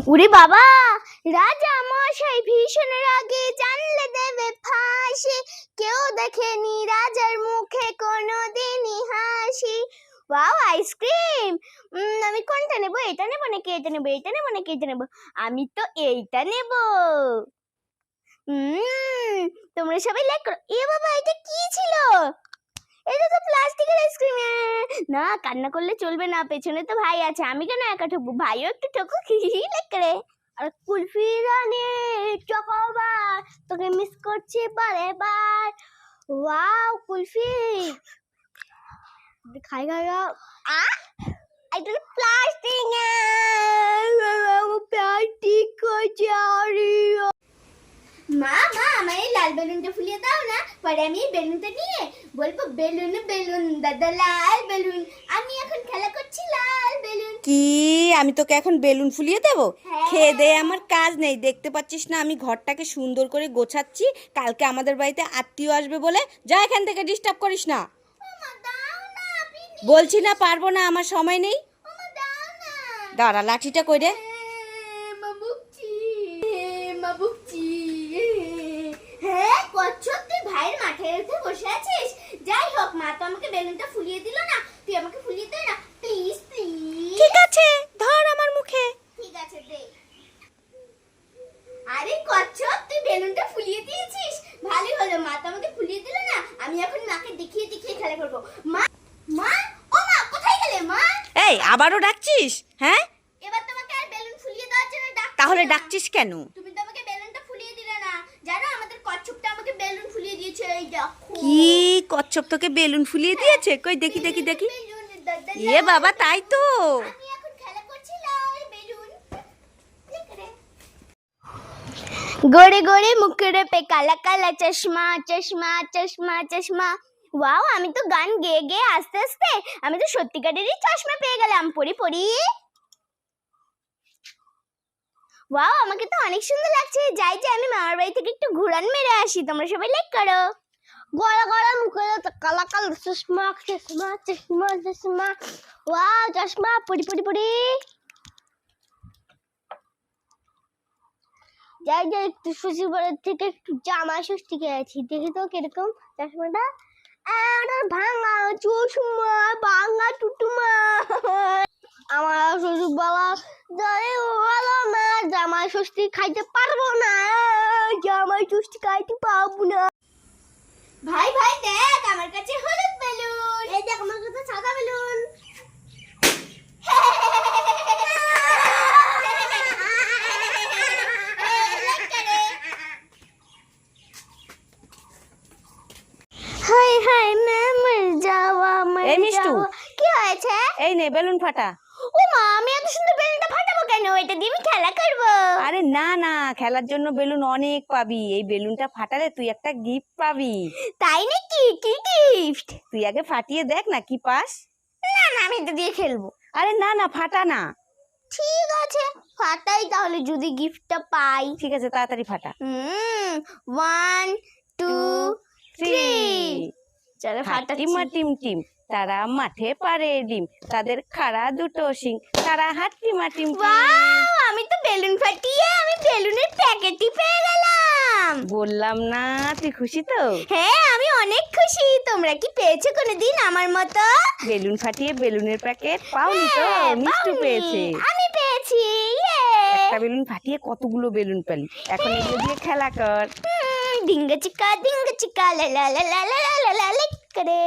ওরে বাবা, রাজা মশাই ভীষণের আগে জানলে দেবে ফাঁসি, কেউ দেখেনি রাজার মুখে কোনোদিনই হাসি। Wow, ice cream! আমি কোনটা নেব? এটা নেব নাকি এটা নেব? এটা নেব নাকি এটা নেব? আমি তো এইটা নেব। তোমরা সবাই লাইক করো। এ বাবা, এটা কি ছিল? এটা তো প্লাস্টিকের আইসক্রিম। না, কান্না করলে চলবে না, পেছনে তো ভাই আছে, আমি কেন একা ঠকবো? ভাইও একটু ঠকো, লাইক করে। আর কুলফি রানী চকোবার, তোকে মিস করছি বারে বার। ওয়াও, কুলফি খাই খাই আ এটা প্লাস্টিক প্লাস্টিক মা মা আমার এই লাল বেলুনটা ফুলিয়ে দাও না, পরে আমি এই বেলুনটা নিয়ে বলবো বেলুন বেলুন দাদা লাল বেলুন, আমি এখন খেলা করছি লাল বেলুন। কি আমি তোকে এখন বেলুন ফুলিয়ে দেবো? খেয়ে দে, আমার কাজ নেই, দেখতে পাচ্ছিস না আমি ঘরটাকে সুন্দর করে গোছাচ্ছি, কালকে আমাদের বাড়িতে আত্মীয় আসবে বলে। যা এখান থেকে, ডিস্টার্ব করিস না। বলছি না পারবো না, আমার সময় নেই। দাঁড়া, লাঠিটা কই রে? হ্যাঁ কচ্ছপ, তুই ভাইয়ের মাঠে উঠে বসে আছিস? যাই হোক, মা তো আমাকে বেলুনটা ফুলিয়ে দিল না, তুই আমাকে ফুলিয়ে দে না প্লিজ প্লিজ। ঠিক আছে, ধর আমার মুখে। ঠিক আছে, দে। আরে কচ্ছপ, তুই বেলুনটা ফুলিয়ে দিয়েছিস, ভালোই হলো। মা তো আমাকে ফুলিয়ে দিল না, আমি এখন মাকে দেখিয়ে দেখিয়ে খেলা করব। মা মা, ও মা, কোথায় গেলে মা? এই আবারও ডাকছিস? হ্যাঁ, এবার তোমাকে আর বেলুন ফুলিয়ে দেওয়ার জন্য ডাকছি না। তাহলে ডাকছিস কেন? তুমি তো আমাকে বেলুনটা ফুলিয়ে দিলে না, জানো আমাদের কচ্ছপটা আমাকে বেলুন ফুলিয়ে দিয়েছে, এই দেখো। কি কচ্ছপ তোকে বেলুন ফুলিয়ে দিয়েছে? কই দেখি দেখি দেখি। এ বাবা, তাই তো। আমি এখন খেলা করছি লাল বেলুন। गोरे गोरे मुखड़े पे काला काला चश्मा चश्मा चश्मा चश्मा। ওয়াও, আমি তো গান গেয়ে গেয়ে আস্তে আস্তে আমি তো সত্যিকারেরই চশমা পেয়ে গেলাম। পড়ি পড়ি। ওয়াও, আমাকে তো অনেক সুন্দর লাগছে। যাই যে আমি মামার বাড়ি থেকে একটু ঘুরান মেরে আসি। তোমরা সবাই লাইক করো। গোলা গোলা মুখে কালা কালা চশমা চশমা চশমা চশমা। ওয়াও, চশমা পড়ি পড়ি পড়ি। যাই যাই, একটু শ্বশুরবাড়ির থেকে একটু জামা ষষ্ঠী গেছি, দেখি তো কিরকম চশমাটা। ভাঙা চশমা, ভাঙা টুটুমা। আমার শ্বশুর বাবা ভালো না, জামা ষষ্ঠী খাইতে পারবো না, জামা ষষ্ঠী খাইতে পারবো না। ভাই ভাই দেখ, আমার কাছে হলুদ বেলুন। এই দেখ, আমার কাছে সাদা বেলুন। হাই হাই মর যাওয়া মর এই মিষ্টু, যাওয়া। কি হয়েছে? এই নে বেলুন ফাটা। ও মা, আমি এত সুন্দর বেলুনটা ফাটাবো কেন? এটা দিয়ে আমি খেলা করবো। আরে না না, খেলার জন্য বেলুন অনেক পাবি, এই বেলুনটা ফাটালে তুই একটা গিফট পাবি। তাই নাকি? কি গিফট? তুই আগে ফাটিয়ে দেখ না কি পাস। না না, আমি এটা দিয়ে খেলবো। আরে না না, ফাটা না। ঠিক আছে, ফাটাই তাহলে, যদি গিফটটা পাই। ঠিক আছে, তাড়াতাড়ি ফাটা। 1 2 3। চলো ফাটাচ্ছি। হাটিমা টিম টিম, তারা মাঠে পারে ডিম, তাদের খাড়া দুটো শিং, তারা হাটিমা টিম টিম। ওয়াও, আমি তো বেলুন ফাটিয়ে আমি বেলুনের প্যাকেটই পেয়ে গেলাম। বললাম না, তুই খুশি তো? হ্যাঁ, আমি অনেক খুশি। তোমরা কি পেয়েছো কোনোদিন আমার মতো? বেলুন ফাটিয়ে বেলুনের প্যাকেট পাওনি তো? হ্যাঁ, মিষ্টু পাওনি। পেয়েছে। আমি পেয়েছি। একটা বেলুন ফাটিয়ে কতগুলো বেলুন পেলি, এখন এগুলো দিয়ে খেলা কর। ডিঙ্গা চিকা লা লা লা লা লা লা লা লা করে।